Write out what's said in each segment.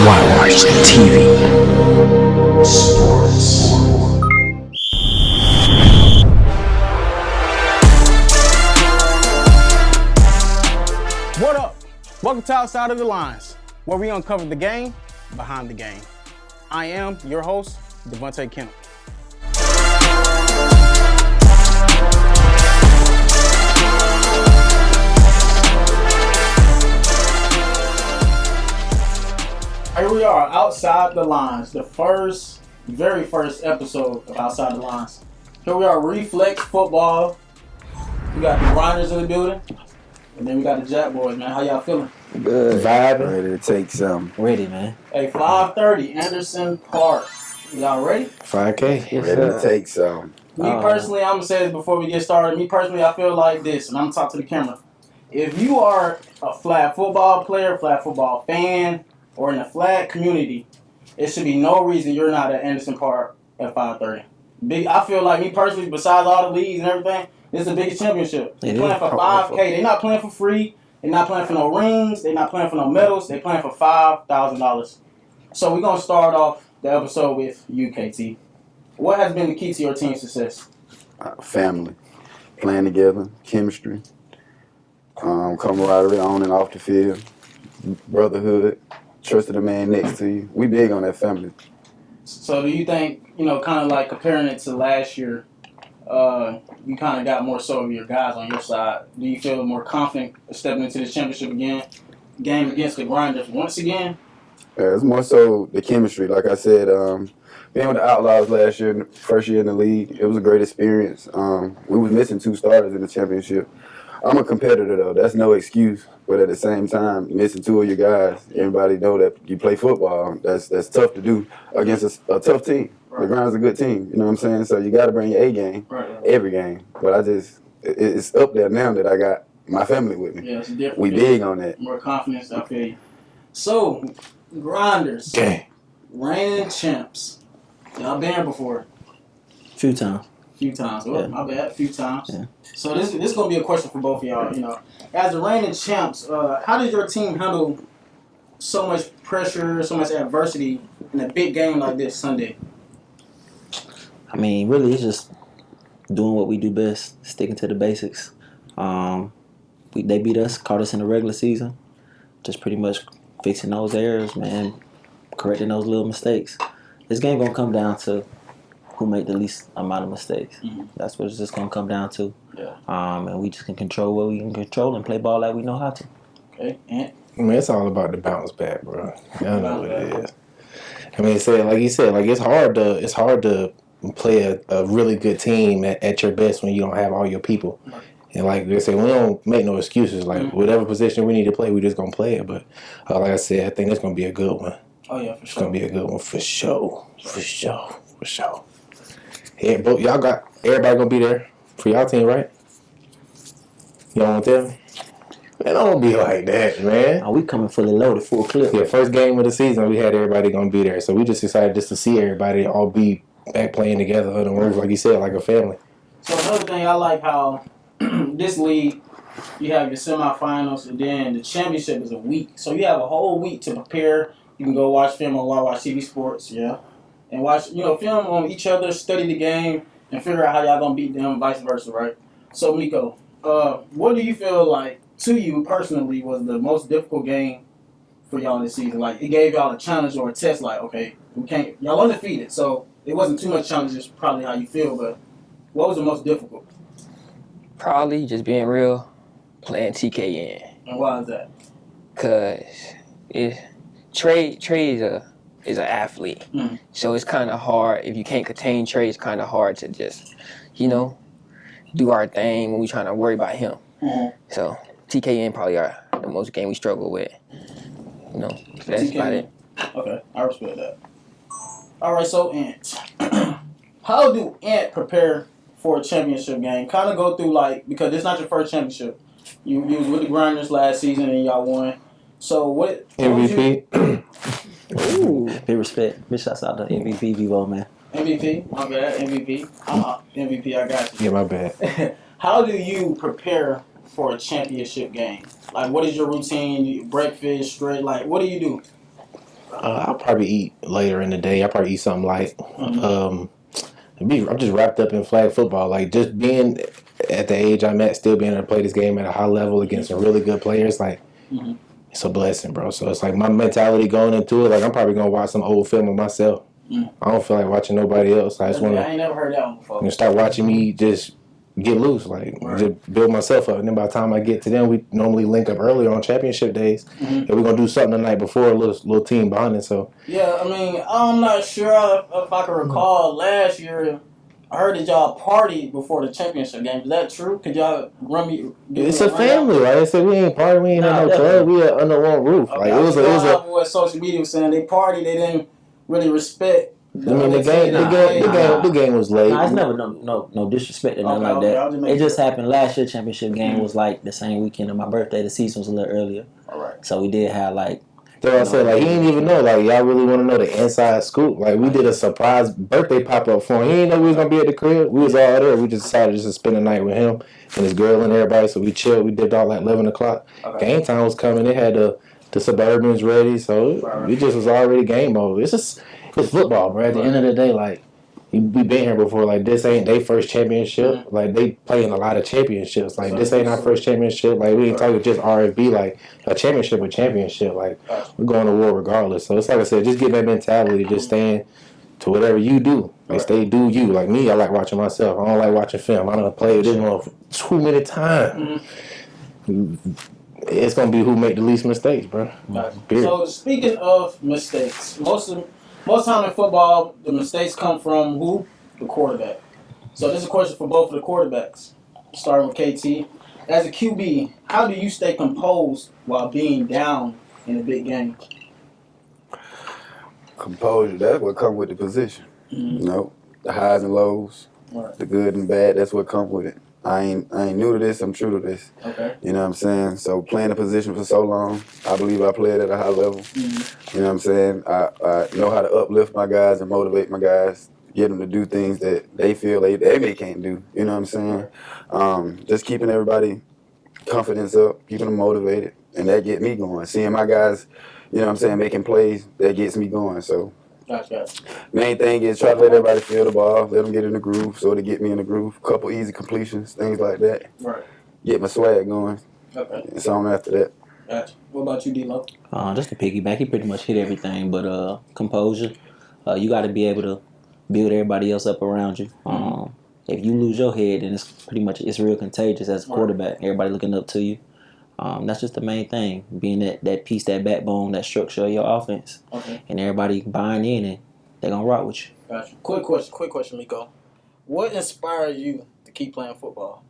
Whitewash TV. Sports. What up? Welcome to Outside of the Lines, where we uncover the game behind the game. I am your host, Devonte Kemp. Here we are, Outside the Lines, the very first episode of Outside the Lines. Here we are, Reflex Football. We got the Grinderz in the building, and then we got the Jac Boys, man. How y'all feeling? Good. Vibing. Ready to take some. Ready, man. Hey, 5:30, Anderson Park. Y'all ready? 5K. Yes, Ready sir. to take some. Me personally, I'm going to say this before we get started. Me personally, I feel like this, and I'm going to talk to the camera. If you are a flag football player, flag football fan, or in the flag community, it should be no reason you're not at Anderson Park at 5:30. I feel like, me personally, besides all the leagues and everything, this is the biggest championship. They're playing for 5K. They're not playing for free. They're not playing for no rings. They're not playing for no medals. They're playing for $5,000. So we're going to start off the episode with you, KT. What has been the key to your team's success? Family. Playing together. Chemistry. Camaraderie on and off the field. Brotherhood. Trusting the man next to you. We big on that family. So do you think, kind of like comparing it to last year, you kind of got more so of your guys on your side? Do you feel more confident stepping into this championship game against the Grinderz once again? Yeah, it's more so the chemistry. Like I said, being with the Outlaws last year, first year in the league, it was a great experience. We was missing 2 starters in the championship. I'm a competitor, though. That's no excuse. But at the same time, missing 2 of your guys, everybody know that you play football. That's tough to do against a tough team. Right. The Grinderz a good team, you know what I'm saying? So you got to bring your A game every game. But it's up there now that I got my family with me. Yeah, it's different. We big on that. More confidence, I feel you. So, Grinderz, reigning champs. Y'all been here before? Few times. Oh, yeah. My bad. A few times. Yeah. So this is going to be a question for both of y'all. As the reigning champs, how did your team handle so much pressure, so much adversity in a big game like this Sunday? I mean, really, it's just doing what we do best, sticking to the basics. They beat us, caught us in the regular season. Just pretty much fixing those errors, man, correcting those little mistakes. This game going to come down to who made the least amount of mistakes. Mm-hmm. That's what it's just going to come down to. Yeah. And we just can control what we can control and play ball like we know how to. Okay. And man, it's all about the bounce back, bro. Y'all know what it is. I mean, like you said, it's hard to play a really good team at your best when you don't have all your people. Right. And like they say, we don't make no excuses. Like whatever position we need to play, we just gonna play it. But like I said, I think it's gonna be a good one. Oh yeah, for sure. It's gonna be a good one for sure. For sure. Yeah, but y'all got everybody gonna be there for y'all team, right? Y'all want them? Man, don't be like that, man. We coming fully loaded, full clip. Yeah, first game of the season, we had everybody gonna be there, so we just decided just to see everybody all be back playing together, like you said, like a family. So another thing, I like how this league, you have your semifinals, and then the championship is a week. So you have a whole week to prepare. You can go watch film on Watch TV Sports, yeah, and watch, film on each other, study the game, and figure out how y'all gonna beat them, vice versa, right? So Miko, what do you feel like, to you personally, was the most difficult game for y'all this season? Like, it gave y'all a challenge or a test, like, okay, y'all undefeated, so it wasn't too much challenges, probably how you feel, but what was the most difficult? Probably just being real, playing TKN. And why is that? Cause Trey is an athlete, so it's kind of hard if you can't contain Trey. It's kind of hard to just, do our thing when we trying to worry about him. Mm-hmm. So TKN probably are the most game we struggle with. That's TKN. About it. Okay, I respect that. All right, so Ant, how do Ant prepare for a championship game? Kind of go through, because it's not your first championship. You was with the Grinderz last season and y'all won. So what MVP? Ooh, big respect. Big shouts out to MVP Vivo, man. MVP, my bad. MVP. MVP, I got you. Yeah, my bad. How do you prepare for a championship game? Like, what is your routine? Breakfast, stretch? Like, what do you do? I'll probably eat later in the day. I'll probably eat something light. I'm just wrapped up in flag football. Like, just being at the age I'm at, still being able to play this game at a high level against some really good players, like, it's a blessing, bro. So it's like my mentality going into it, like, I'm probably going to watch some old film of myself. I don't feel like watching nobody else. I just want I ain't never heard that one before. to start watching me just get loose, like, just build myself up. And then by the time I get to them, we normally link up earlier on championship days, and we're gonna do something the night before, a little team bonding. So Yeah, I mean, I'm not sure if I can recall last year. I heard that y'all partied before the championship game. Is that true? Could y'all run me? it's a family. Like I said, we ain't partying, we ain't in no club. We are under one roof. Okay, Like it was a. What social media was saying, they partied. They didn't really respect. I mean, the game was late. Nah, it's never no disrespect or nothing like that. It just happened last year. Championship game was like the same weekend of my birthday. The season was a little earlier. All right. So we did have like. So I said, like, he didn't even know. Like, y'all really want to know the inside scoop. Like, we did a surprise birthday pop-up for him. He didn't know we was going to be at the crib. We was all there. We just decided just to spend the night with him and his girl and everybody. So we chilled. We dipped out like 11 o'clock. Okay. Game time was coming. They had the Suburbans ready. So we just was already game mode. It's football, bro. At the end of the day, like, we been here before. Like, this ain't their first championship. Like, they playing a lot of championships. Like, this ain't our first championship. Like, we ain't talking just RFB. Like, a championship. Like, we're going to war regardless. So it's like I said, just get that mentality. Just staying to whatever you do. Like, stay do you. Like me, I like watching myself. I don't like watching film. I done played this one for too many times. It's gonna be who make the least mistakes, bro. So speaking of mistakes, most time in football, the mistakes come from who? The quarterback. So this is a question for both of the quarterbacks. Starting with KT. As a QB, how do you stay composed while being down in a big game? Composure, that's what comes with the position. You know, the highs and lows, the good and bad, that's what comes with it. I ain't new to this, I'm true to this. Okay. You know what I'm saying? So playing the position for so long, I believe I played at a high level. You know what I'm saying? I know how to uplift my guys and motivate my guys, get them to do things that they feel they can't do. You know what I'm saying? Just keeping everybody confidence up, keeping them motivated, and that get me going. Seeing my guys, you know what I'm saying, making plays, that gets me going. So Gotcha. main thing is try to let everybody feel the ball, let them get in the groove, so to get me in the groove. Couple easy completions, things like that. Right. Get my swag going. Okay. And so on after that. Gotcha. What about you, D-Lo? Just to piggyback, he pretty much hit everything, but composure. You got to be able to build everybody else up around you. If you lose your head, then it's real contagious as a quarterback. Everybody looking up to you. That's just the main thing, being that piece, that backbone, that structure of your offense. Okay. And everybody buying in, and they're going to rock with you. Gotcha. Quick question, Miko. What inspired you to keep playing football?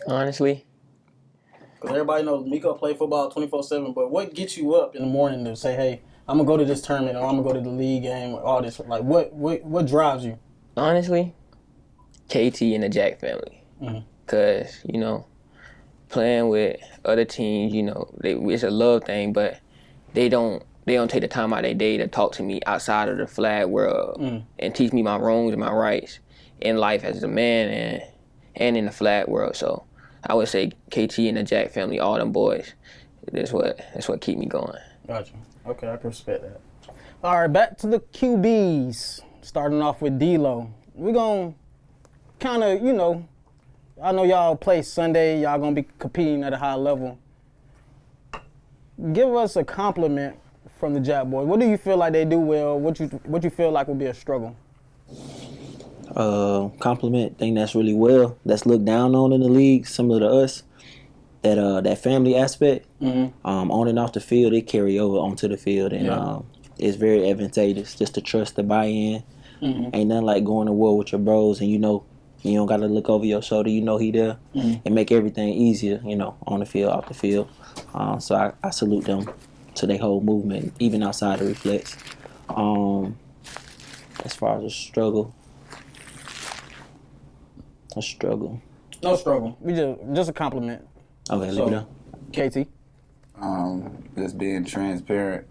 Honestly? Because everybody knows Miko play football 24/7, but what gets you up in the morning to say, hey, I'm going to go to this tournament, or I'm going to go to the league game, or all this? Like, what drives you? Honestly, KT and the Jac family. Because, you know, playing with other teams, you know, it's a love thing, but they don't take the time out of their day to talk to me outside of the flag world and teach me my wrongs and my rights in life as a man and in the flag world. So I would say KT and the Jac family, all them boys, that's what keep me going. Gotcha. Okay, I can respect that. All right, back to the QBs. Starting off with D-Lo. We're going to kind of, you know, I know y'all play Sunday. Y'all going to be competing at a high level. Give us a compliment from the Jac Boys. What do you feel like they do well? What you feel like would be a struggle? Compliment thing that's really well, that's looked down on in the league, similar to us. That family aspect, on and off the field, they carry over onto the field, and it's very advantageous just to trust the buy-in. Ain't nothing like going to war with your bros, and you know you don't got to look over your shoulder. You know he there, and make everything easier. You know, on the field, off the field. So I salute them to their whole movement, even outside of Reflex. As far as a struggle. No struggle. We just a compliment. Okay, leave it down. KT? Just being transparent.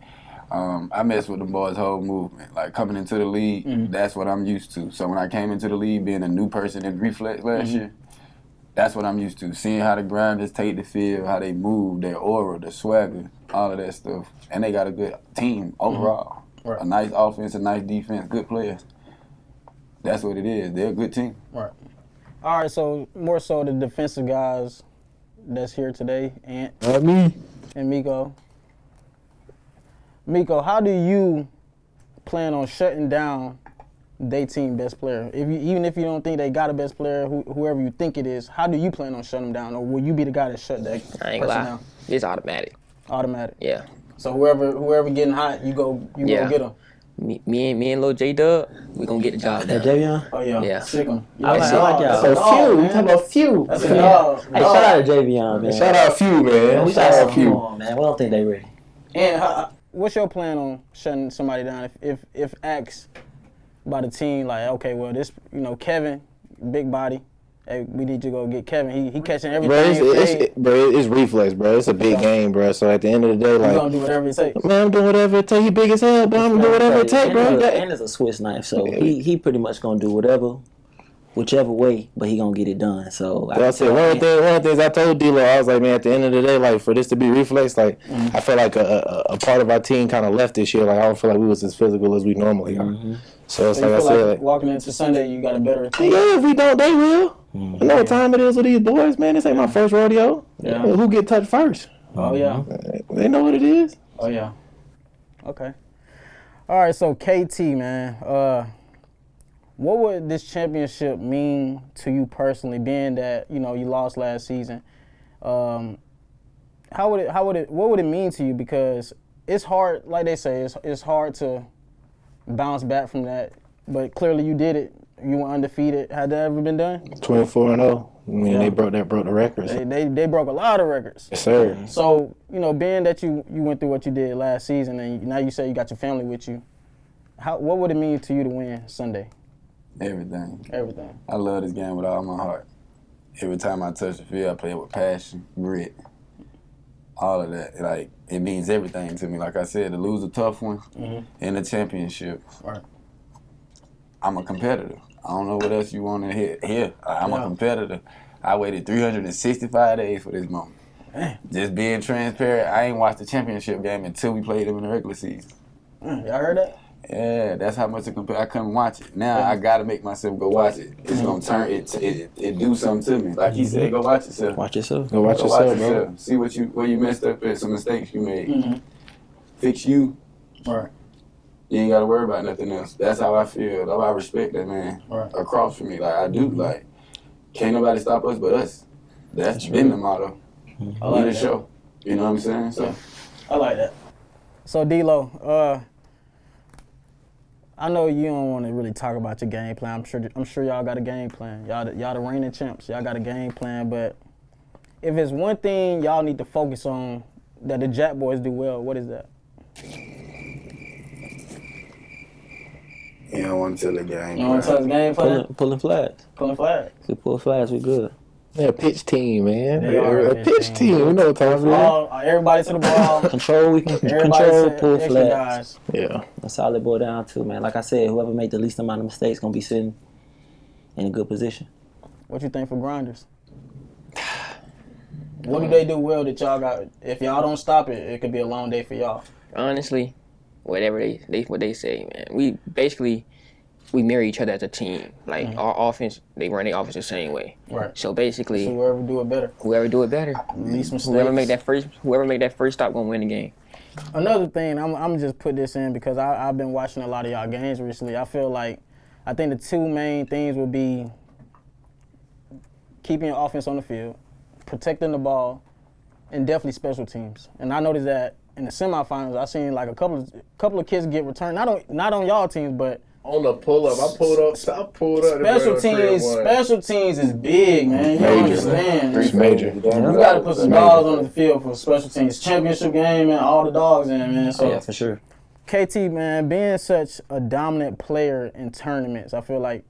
I mess with the boys' whole movement. Like, coming into the league, that's what I'm used to. So when I came into the league, being a new person in Reflex last year, That's what I'm used to. Seeing how the Grinders take the field, how they move, their aura, their swagger, all of that stuff. And they got a good team overall. Right. A nice offense, a nice defense, good players. That's what it is. They're a good team. Right. All right, so more so the defensive guys that's here today, Ant Me. and Miko. Miko, how do you plan on shutting down their team best player? Even if you don't think they got a best player, whoever you think it is, how do you plan on shutting them down? Or will you be the guy that shut that I ain't person gonna lie. down? It's automatic. Automatic. Yeah. So whoever getting hot, you go Yeah. get them. Me and Lil J Dub, we gonna get the job Hey, done. Javion. Oh yeah. Yeah. Sick 'em. I like y'all. So few. We talking about few. That's a dog. Hey, shout out to Javion, man. Shout out few, man. We Shout got out something few. for 'em, man. We don't think they ready. And what's your plan on shutting somebody down? If asked by the team, like, okay, well, this, Kevin, big body, hey, we need to go get Kevin. He catching everything. It's reflex, bro. It's a big game, bro. So at the end of the day, You like, gonna do whatever it takes. man, I'm doing whatever it take. He big as hell, but I'm gonna do whatever it take, bro. And it's a Swiss knife, so he pretty much gonna do whichever way, but he gonna get it done. So I said one of the things I told D-Lo, I was like, man, at the end of the day, like for this to be reflex, like I feel like a part of our team kind of left this year. Like I don't feel like we was as physical as we normally are. So it's So you like I feel said, like walking into Sunday, you got a better team. yeah, if we don't, they will. I know what time it is with these boys, man. This ain't my first rodeo. Yeah. Who get touched first? Oh yeah. They know what it is. Oh yeah. Okay. All right. So KT, man, what would this championship mean to you personally? Being that you lost last season, what would it mean to you? Because it's hard, like they say, it's hard to bounce back from that. But clearly you did it. You were undefeated. Had that ever been done? 24-0. I mean, Yeah. they broke the records. They broke a lot of records. Yes, sir. So, being that you went through what you did last season and now you say you got your family with you, what would it mean to you to win Sunday? Everything. Everything. I love this game with all my heart. Every time I touch the field, I play it with passion, grit, all of that. Like, it means everything to me. Like I said, to lose a tough one in the championship, Right. I'm a competitor. I don't know what else you want to hear. I'm a competitor. I waited 365 days for this moment. Man. Just being transparent, I ain't watched the championship game until we played them in the regular season. Y'all heard that? Yeah, that's how much I couldn't watch it. Now I gotta make myself go watch it. It's gonna turn it do something to me. Like he said, go watch yourself. Watch yourself. Go watch yourself, bro. See where you messed up at, some mistakes you made. Fix you. Right. You ain't gotta worry about nothing else. That's how I feel. That's why I respect that man across from me. Like I do. Like can't nobody stop us but us. That's been the motto. I like the that. show. You know what I'm saying? So I like that. So D-Lo, I know you don't want to really talk about your game plan. I'm sure y'all got a game plan. Y'all the reigning champs. Y'all got a game plan. But if it's one thing y'all need to focus on that the Jac Boys do well, what is that? you don't want to tell the game. You want to tell us game plan? Pulling flags. Pulling flags. We pull flags, we good. Yeah, pitch team, man. They are A a pitch pitch team. We know what time it is. Everybody to the ball. Control, we can Everybody control, to pull extra flags. guys. Yeah. That's all it boiled down to, man. Like I said, whoever made the least amount of mistakes gonna be sitting in a good position. What you think for Grinderz? What do they do well that y'all got? If y'all don't stop it, it could be a long day for y'all. Honestly, whatever what they say, man. We mirror each other as a team. Like our offense, they run their offense the same way. Right. So basically, So whoever do it better. whoever do it better, Least mistakes. whoever make that first stop gonna win the game. Another thing, I'm just put this in because I've been watching a lot of y'all games recently. I think the two main things would be keeping your offense on the field, protecting the ball, and definitely special teams. And I noticed that in the semifinals, I seen like a couple of kids get returned. Not on y'all teams, but On the pull up, I pulled up. special teams is big, man. You don't understand. It's major. You got to put some dogs on the field for special teams. Championship game, man, all the dogs in, man. So, Yeah, for sure. KT, man, being such a dominant player in tournaments, I feel like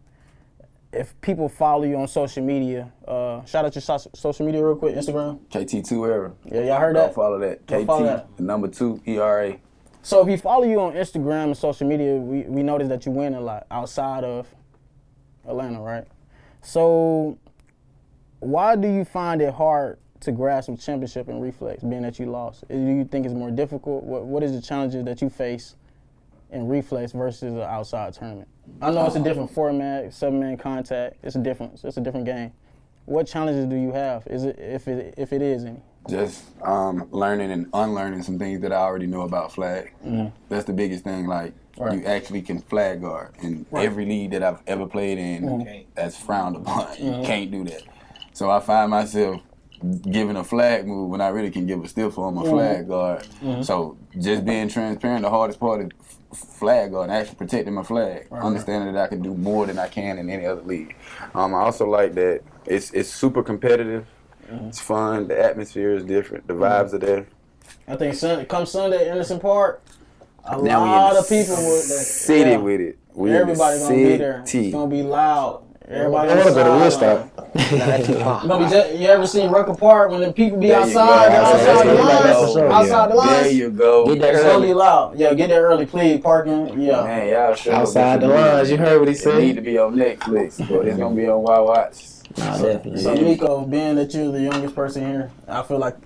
if people follow you on social media, shout out your social media real quick, Instagram. KT2 era. Yeah, y'all heard Don't that? follow that. Don't KT, follow that. the number 2 ERA. So if you follow you on Instagram and social media, we notice that you win a lot outside of Atlanta, right? So why do you find it hard to grasp a championship in Reflex, being that you lost? Do you think it's more difficult? What is the challenges that you face in Reflex versus an outside tournament? I know it's a different format, 7-man contact. It's a difference. It's a different game. What challenges do you have? Is it if it is any? Just learning and unlearning some things that I already know about flag. That's the biggest thing. Like you actually can flag guard in every league that I've ever played in. That's frowned upon. You can't do that. So I find myself giving a flag move when I really can give a stiff on my flag guard. So just being transparent, the hardest part is flag guard, and actually protecting my flag. Understanding that I can do more than I can in any other league. I also like that it's super competitive. It's fun. The atmosphere is different. The vibes are there. I think come Sunday, Innocent Park, a Now lot we in of people with city with it. Everybody gonna be there. It's gonna be loud. Everybody I want to go to outside. Woodstock. You ever seen Rucker Park when the people be There you outside? go. Outside the There you lines. go. Outside the lines. There you go. Get there It's gonna early. be loud. Yeah, get there early, please. Parking. Yeah. Man, y'all sure Outside the lines, you heard what he It need said? to be on Netflix, but it's gonna be on Wild Watch. Nah, definitely. So Nico, being that you're the youngest person here, I feel like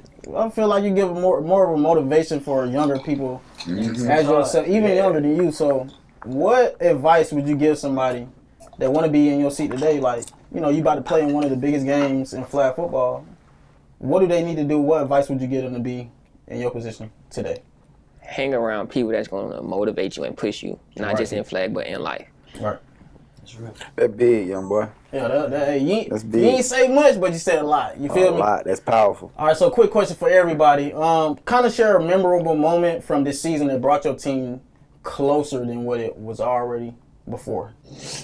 you give more of a motivation for younger people as yourself, even younger than you. So, what advice would you give somebody that want to be in your seat today? Like, you about to play in one of the biggest games in flag football. What do they need to do? What advice would you give them to be in your position today? Hang around people that's going to motivate you and push you, not just in flag, but in life. Right. That big, young boy. Yeah, That's big. you ain't say much, but you said a lot. You feel A me? lot. That's powerful. All right, so quick question for everybody. Kind of share a memorable moment from this season that brought your team closer than what it was already before.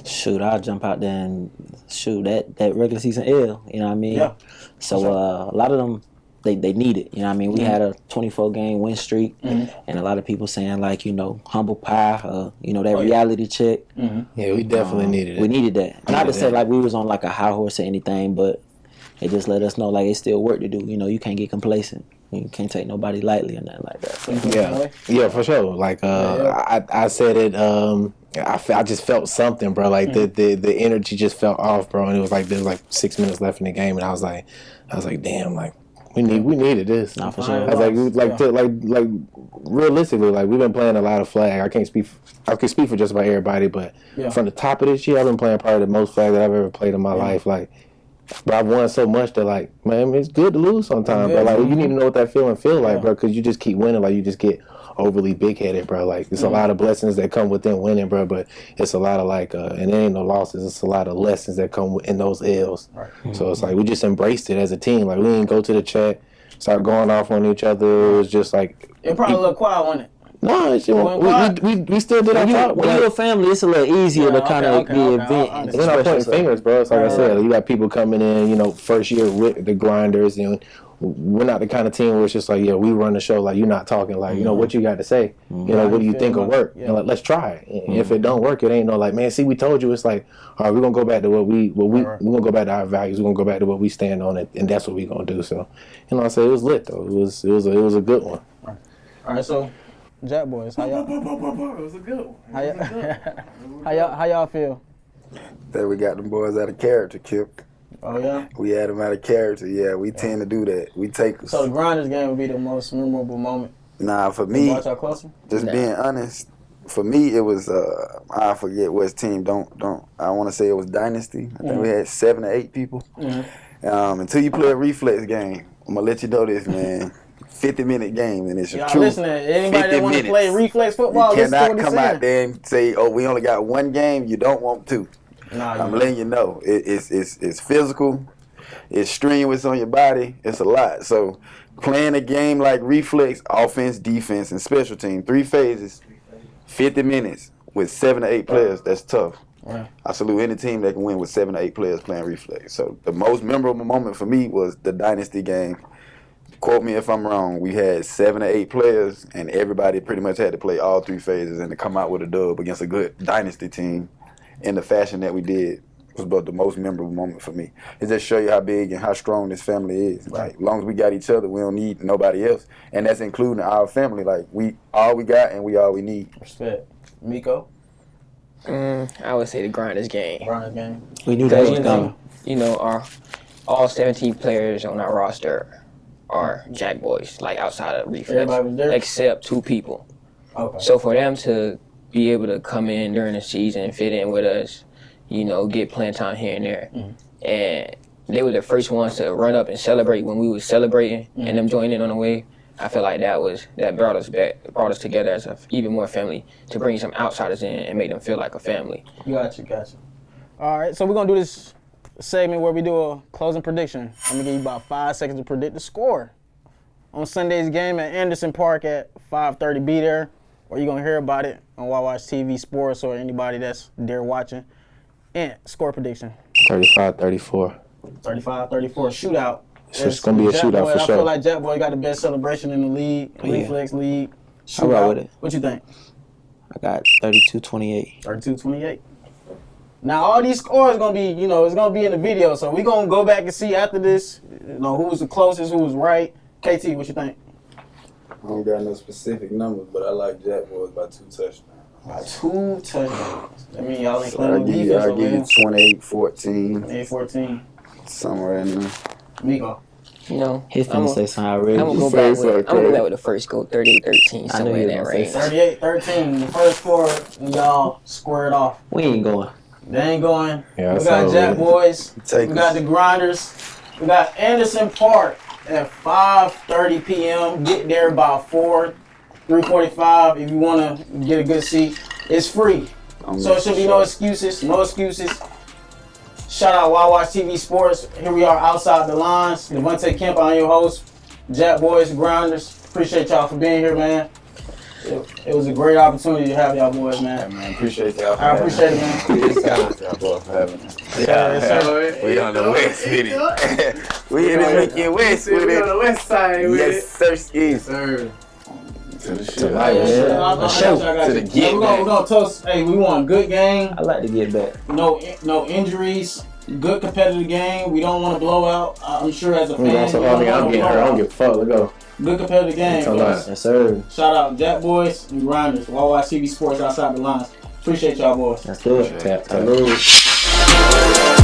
Shoot, I'll jump out there and shoot that regular season L. You know what I mean? Yeah. So a lot of them, they need it. You know what I mean? We had a 24-game win streak, and a lot of people saying like, humble pie, that reality check. Yeah, we definitely needed it. We needed that. Not to say like we was on like a high horse or anything, but it just let us know like it's still work to do. You can't get complacent. You can't take nobody lightly or nothing like that. Yeah, for sure. Like I said it. I just felt something, bro. Like the energy just felt off, bro. And it was like there was like 6 minutes left in the game, and I was like, damn, like we needed this. Nah, for sure. I was like, realistically, like we've been playing a lot of flag. I can speak for just about everybody, but from the top of this year, I've been playing probably the most flag that I've ever played in my life. Like, but I've won so much that like, man, it's good to lose sometimes, but like you need to know what that feeling feel like, bro, because you just keep winning. Like you just get overly big headed, bro. Like it's a lot of blessings that come within winning, bro, but it's a lot of like and there ain't no losses. It's a lot of lessons that come in those L's. Right. So it's like we just embraced it as a team. Like we didn't go to the chat, start going off on each other. It was just like It probably looked quiet, wasn't it? no, we still did our job. When you're a family, it's a little easier to kind of be event. We're not pointing fingers, bro. It's like I said, you got people coming in, first year with the Grinderz, we're not the kind of team where it's just like, we run the show. Like, you're not talking like, what you got to say? What do you think will work? And like, let's try it. And if it don't work, it ain't no like, man, see, we told you. It's like, all right, we're gonna go back to we're gonna go back to our values. We're gonna go back to what we stand on, and that's what we're gonna do. So, I said it was lit though. It was a good one. All right, so Jac Boys, how y'all? It was a good one. How y'all feel? That we got them boys out of character, Kip. Oh yeah. We had them out of character. Yeah, we tend to do that. We take. So the Grinderz game would be the most memorable moment. Nah, for me, Brought y'all closer? just being honest, for me it was I forget which team. I want to say it was Dynasty. I think we had 7 or 8 people. Until you play a reflex game, I'm gonna let you know this, man. 50-minute game, and it's a Y'all true. listening, anybody that want to 50 play reflex football, You listen to cannot what he's come saying. out there and say, "Oh, we only got one game." You don't want to. Nah, I'm letting you know. It's physical. It's strenuous on your body. It's a lot. So playing a game like reflex, offense, defense, and special team, 3 phases, 50 minutes with 7 to 8 players, that's tough. Right. I salute any team that can win with 7 to 8 players playing reflex. So the most memorable moment for me was the Dynasty game. Quote me if I'm wrong. We had 7 to 8 players, and everybody pretty much had to play all 3 phases and to come out with a dub against a good Dynasty team in the fashion that we did was about the most memorable moment for me. It just show you how big and how strong this family is. Like, as long as we got each other, we don't need nobody else, and that's including our family. Like, we all we got and we all we need. Respect. Miko? I would say the Grinderz game. Grinderz game. We knew that was coming. all 17 players on our roster are Jac Boys, like outside of Reflex, Everybody was there? except 2 people. Okay. So for them to be able to come in during the season, fit in with us, you know, get playing time here and there, and they were the first ones to run up and celebrate when we was celebrating, and them joining in on the wave. I feel like that brought us together as even more family, to bring some outsiders in and make them feel like a family. Gotcha. All right, so we're gonna do this segment where we do a closing prediction. I'm gonna give you about 5 seconds to predict the score on Sunday's game at Anderson Park at 5:30. Be there, or you're gonna hear about it on Watch TV Sports or anybody that's there watching. And score prediction: 35-34. 35-34 shootout. It's gonna be a shootout for I sure. feel like Jac Boy got the best celebration in the league, Reflex League. I roll with it. What you think? I got 32-28. 32-28. Now all these scores gonna be, it's gonna be in the video, so we gonna go back and see after this, who was the closest, who was right. KT, what you think? I don't got no specific numbers, but I like Jac Boys by 2 touchdowns. By 2 touchdowns. I mean, y'all ain't So playing I'll no give defense, you man. 28-14, 8-14. somewhere in there. Miko. You know, He's finna say something outrageous. I'm gonna go back with the first goal, 38-13, I knew somewhere you in was that gonna say range. 38-13. The first quarter, and y'all squared off. We ain't going. They ain't going. Yeah, We got Jac Boys. Take We got us. the Grinderz. We got Anderson Park at 5:30 p.m. Get there by 3:45 if you want to get a good seat. It's free. So it should be no excuses. No excuses. Shout out Watch TV Sports. Here we are outside the lines. Devonte Kemp, I'm your host. Jac Boys, Grinderz. Appreciate y'all for being here, man. It was a great opportunity to have y'all boys, man. Yeah, man, appreciate y'all. I appreciate it, man. Appreciate y'all boys for having me. We on the west with it. We in the weekend west with We on it. the west side with Yes, it. sir, skis. Sir. To the To shit. life. To the get We're gonna toast. Hey, we want a good game. I like to get back. No injuries. Good competitive game. We don't want to blow out. I'm sure as a fan, I'm getting hurt. I don't give a fuck. Let's go. Good competitive game. It's all right. Yes, sir. Shout out Jac Boys and Grinderz. Watch TV Sports outside the lines. Appreciate y'all boys. Let's do it. Tap. Salute.